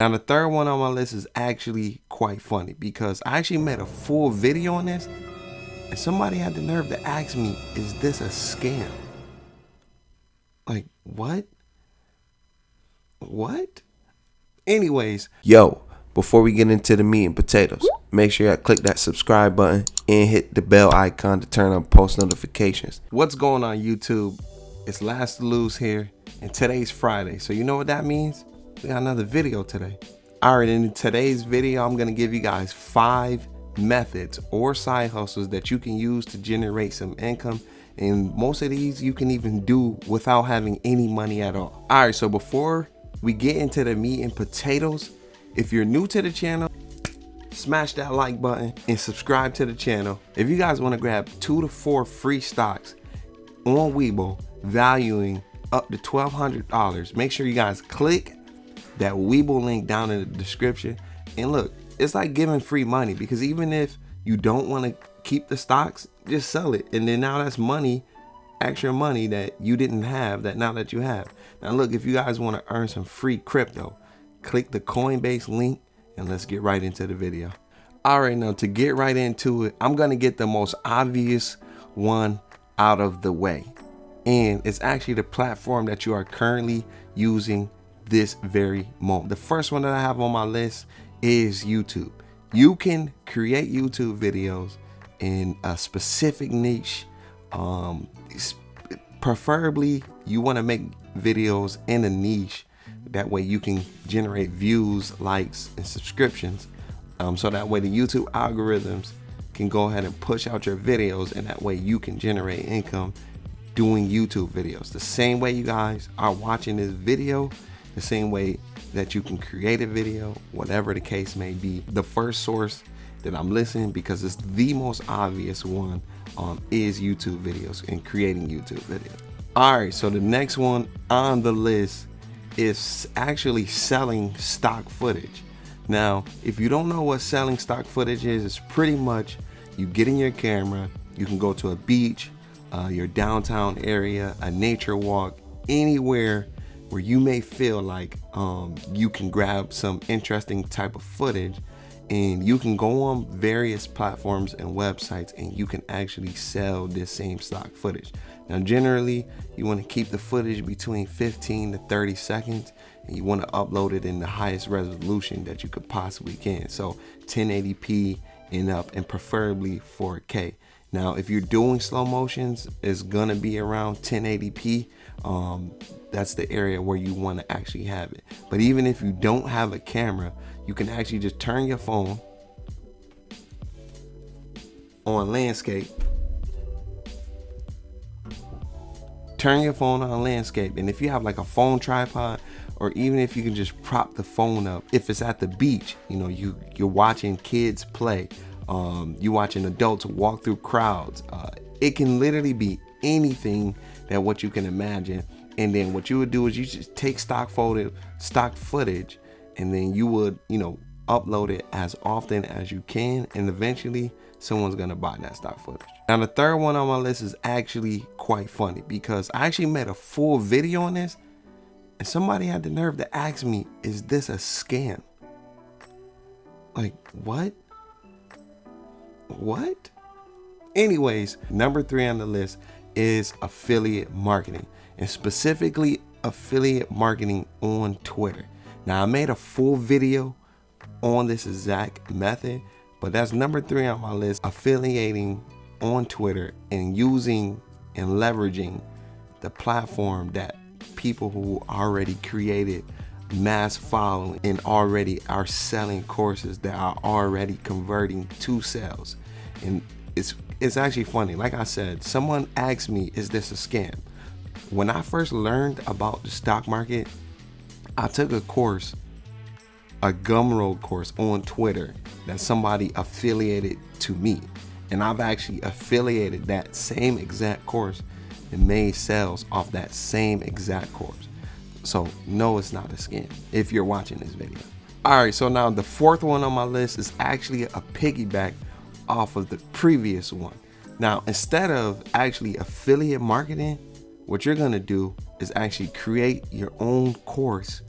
Now the third one on my list is actually quite funny because I actually made a full video on this and somebody had the nerve to ask me, is this a scam? Like, what? What? Anyways, yo, before we get into the meat and potatoes, make sure you click that subscribe button and hit the bell icon to turn on post notifications. What's going on YouTube? It's Last to Lose here, and today's Friday. So you know what that means? We got another video today. All right, in today's video, I'm gonna give you guys 5 methods or side hustles that you can use to generate some income. And most of these you can even do without having any money at all. All right, so before we get into the meat and potatoes, if you're new to the channel, smash that like button and subscribe to the channel. If you guys want to grab 2 to 4 free stocks on Webull valuing up to $1,200, make sure you guys click that Webull link down in the description. And look, it's like giving free money, because even if you don't want to keep the stocks, just sell it, and then now that's money, extra money that you didn't have, that now that you have. Now look, if you guys want to earn some free crypto, click the Coinbase link and let's get right into the video. All right, now to get right into it, I'm gonna get the most obvious one out of the way, and it's actually the platform that you are currently using this very moment. The first one that I have on my list is YouTube. You can create YouTube videos in a specific niche. Preferably you want to make videos in a niche, that way you can generate views, likes, and subscriptions, so that way the YouTube algorithms can go ahead and push out your videos, and that way you can generate income doing YouTube videos. The same way you guys are watching this video, the same way that you can create a video, whatever the case may be. The first source that I'm listening, because it's the most obvious one, is YouTube videos and creating YouTube videos. All right, so the next one on the list is actually selling stock footage. Now, if you don't know what selling stock footage is, it's pretty much you get in your camera, you can go to a beach, your downtown area, a nature walk, anywhere where you may feel like you can grab some interesting type of footage, and you can go on various platforms and websites and you can actually sell this same stock footage. Now generally you want to keep the footage between 15 to 30 seconds, and you want to upload it in the highest resolution that you could possibly can, so 1080p and up, and preferably 4K. Now if you're doing slow motions, it's gonna be around 1080p. That's the area where you want to actually have it. But even if you don't have a camera, you can actually just turn your phone on landscape, and if you have like a phone tripod, or even if you can just prop the phone up, if it's at the beach, you know, you're watching kids play, you watching adults walk through crowds, it can literally be anything that what you can imagine. And then what you would do is you just take stock footage, and then you would, you know, upload it as often as you can, and eventually someone's gonna buy that stock footage. Now the third one on my list is actually quite funny because I actually made a full video on this, and somebody had the nerve to ask me, is this a scam? Like, what? Anyways, number 3 on the list is affiliate marketing, and specifically affiliate marketing on Twitter. Now I made a full video on this exact method, but that's number 3 on my list: affiliating on Twitter and using and leveraging the platform that people who already created mass following and already are selling courses that are already converting to sales. And it's actually funny. Like I said, someone asked me, is this a scam? When I first learned about the stock market, I took a course, a Gumroad course on Twitter that somebody affiliated to me, and I've actually affiliated that same exact course and made sales off that same exact course. So no, it's not a scam if you're watching this video. All right, so now the 4th one on my list is actually a piggyback off of the previous one. Now instead of actually affiliate marketing, what you're gonna do is actually create your own course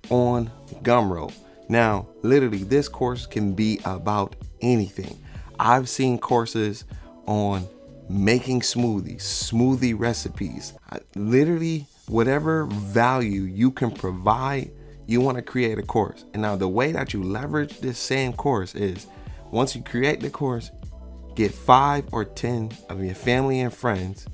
on Gumroad. Now, literally, this course can be about anything. I've seen courses on making smoothies, smoothie recipes, literally whatever value you can provide, you want to create a course. And now the way that you leverage this same course is once you create the course, get 5 or 10 of your family and friends,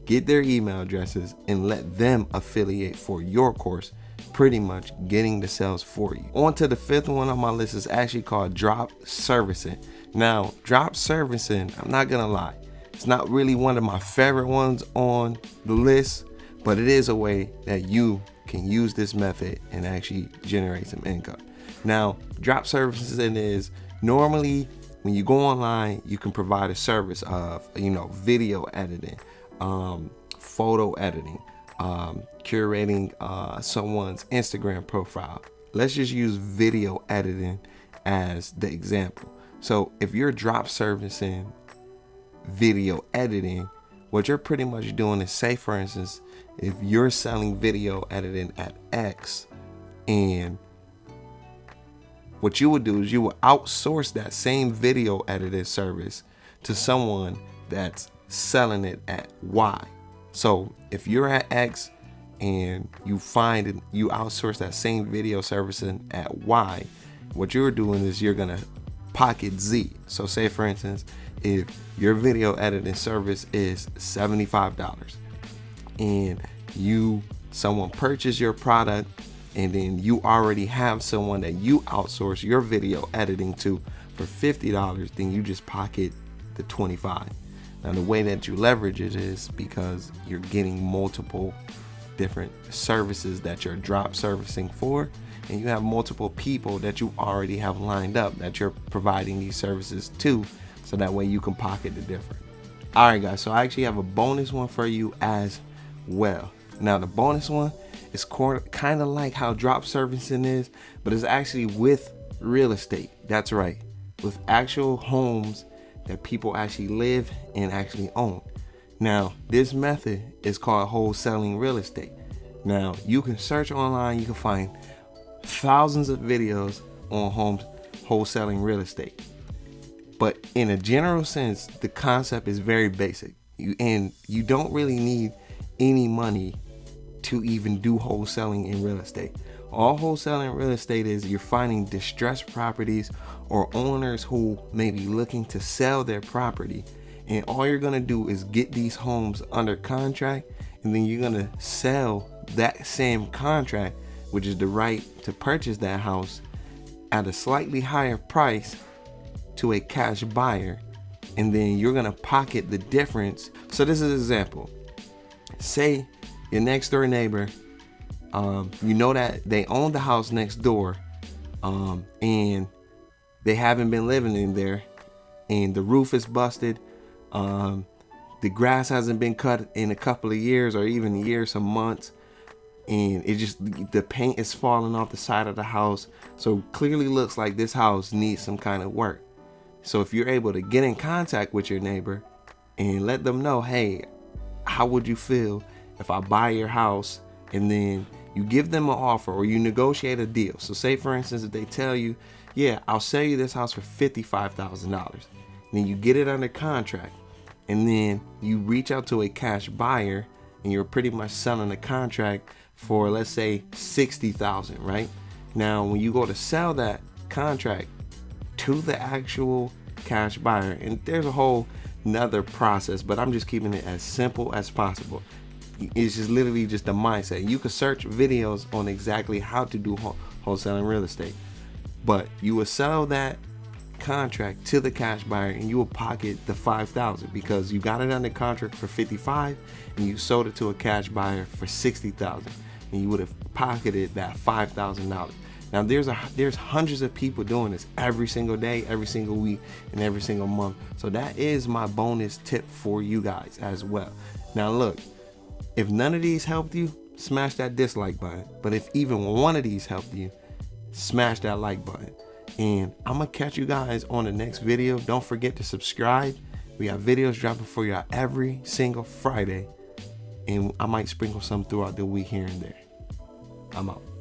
get their email addresses, and let them affiliate for your course, pretty much getting the sales for you. On to the 5th one on my list is actually called drop servicing. Now, drop servicing, I'm not gonna lie, it's not really one of my favorite ones on the list, but it is a way that you can use this method and actually generate some income. Now, drop servicing is normally when you go online, you can provide a service of, video editing, photo editing, curating someone's Instagram profile. Let's just use video editing as the example. So if you're drop servicing video editing, what you're pretty much doing is, say for instance, if you're selling video editing at X, and what you would do is you would outsource that same video editing service to someone that's selling it at Y. So if you're at X and you find and you outsource that same video servicing at Y, what you're doing is you're gonna pocket Z. So say for instance, if your video editing service is $75 and someone purchased your product, and then you already have someone that you outsource your video editing to for $50, then you just pocket the $25. Now the way that you leverage it is because you're getting multiple different services that you're drop servicing for, and you have multiple people that you already have lined up that you're providing these services to, so that way you can pocket the difference. All right guys, so I actually have a bonus one for you as well. Now the bonus one is kind of like how drop servicing is, but it's actually with real estate. That's right, with actual homes that people actually live and actually own. Now this method is called wholesaling real estate. Now you can search online, you can find thousands of videos on homes wholesaling real estate, but in a general sense the concept is very basic. You don't really need any money to even do wholesaling in real estate. All wholesaling in real estate is you're finding distressed properties or owners who may be looking to sell their property, and all you're gonna do is get these homes under contract, and then you're gonna sell that same contract, which is the right to purchase that house at a slightly higher price, to a cash buyer, and then you're gonna pocket the difference. So this is an example. Say your next door neighbor, that they own the house next door, and they haven't been living in there, and the roof is busted, the grass hasn't been cut in a couple of years, or even years, some months, and the paint is falling off the side of the house. So clearly looks like this house needs some kind of work. So if you're able to get in contact with your neighbor and let them know, hey, how would you feel if I buy your house, and then you give them an offer or you negotiate a deal. So say for instance, if they tell you, yeah, I'll sell you this house for $55,000, then you get it under contract, and then you reach out to a cash buyer and you're pretty much selling the contract for, let's say, $60,000, right? Now when you go to sell that contract to the actual cash buyer, and there's a whole another process, but I'm just keeping it as simple as possible. It's just literally just the mindset. You can search videos on exactly how to do wholesaling real estate, but you will sell that contract to the cash buyer and you will pocket the $5,000 because you got it under contract for $55,000 and you sold it to a cash buyer for $60,000, and you would have pocketed that $5,000. Now there's hundreds of people doing this every single day, every single week, and every single month. So that is my bonus tip for you guys as well. Now look, if none of these helped you, smash that dislike button. But if even one of these helped you, smash that like button. And I'm gonna catch you guys on the next video. Don't forget to subscribe. We got videos dropping for you every single Friday, and I might sprinkle some throughout the week here and there. I'm out.